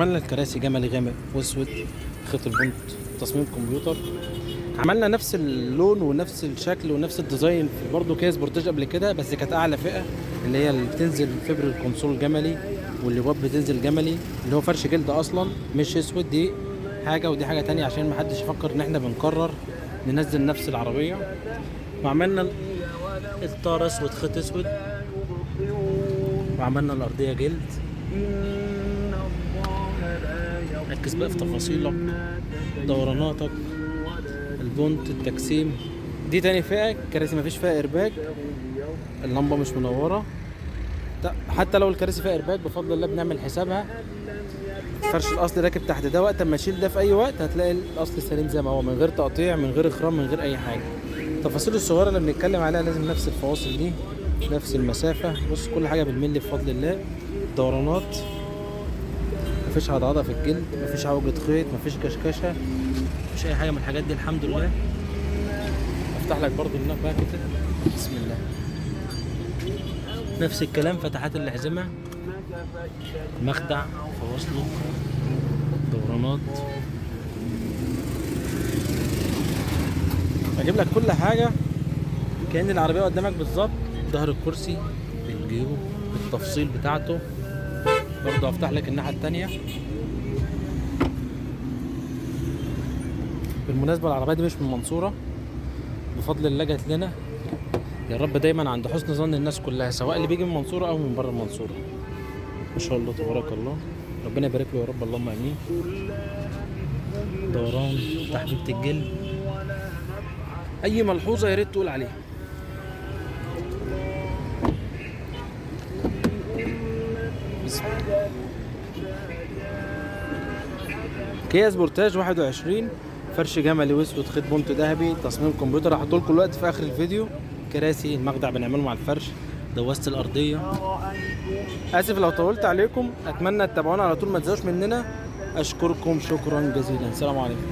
عملنا الكراسي جملي غامق واسود، خيط البنط، تصميم كمبيوتر. عملنا نفس اللون ونفس الشكل ونفس الديزاين في برضه كيس بورتاج قبل كده، بس كانت اعلى فئه اللي هي اللي بتنزل فبر الكونسول جملي، واللي باب بتنزل جملي اللي هو فرش جلد اصلا مش اسود. دي حاجه ودي حاجه تانية عشان محدش يفكر ان احنا بنكرر ننزل نفس العربيه. وعملنا الطار اسود خيط اسود، وعملنا الارضيه جلد. ركز بقى في تفاصيلك، دوراناتك، البونت، التجسيم. دي تاني فئة كراسي مفيش فيها ايرباج، اللمبة مش منورة. حتى لو الكراسي فيها ايرباج بفضل الله بنعمل حسابها. الفرش الاصلي راكب تحت ده، وقت ما اشيل ده في اي وقت هتلاقي الاصل سليم زي ما هو، من غير تقطيع، من غير اخرام، من غير اي حاجة. التفاصيل الصغيرة اللي بنتكلم عليها لازم نفس الفواصل دي، نفس المسافة. بص كل حاجة بالملي بفضل الله. دورانات، مفيش عضعضة في الجلد، مفيش عوجة خيط، مفيش كشكشة، مفيش اي حاجة من الحاجات دي الحمد لله. افتح لك برضو هناك بقى كده، بسم الله. نفس الكلام، فتحات الأحزمة، مخدع، فواصله، دورانات. اجيب لك كل حاجة كأن العربية قدامك بالظبط. ظهر الكرسي بالجيوب بالتفصيل بتاعته. برضو افتح لك الناحية التانية. بالمناسبة العربية دي مش من المنصورة، بفضل الله جت لنا. يا رب دايما عند حسن ظن الناس كلها، سواء اللي بيجي من المنصورة او من بره المنصورة. ما شاء الله تبارك الله، ربنا يبارك له يا رب، اللهم امين. دوران، تحديدة الجلد، اي ملحوظة يا ريت تقول عليها. بسم الله. كيا سبورتاج 21، فرش جملي واسود، خيط بونت ذهبي، تصميم كمبيوتر. هحط لكم الوقت في اخر الفيديو. كراسي المخدع بنعمله مع الفرش، دواسة الارضيه. اسف لو طولت عليكم، اتمنى تتابعونا على طول، ما تزهقوش مننا. اشكركم شكرا جزيلا، السلام عليكم.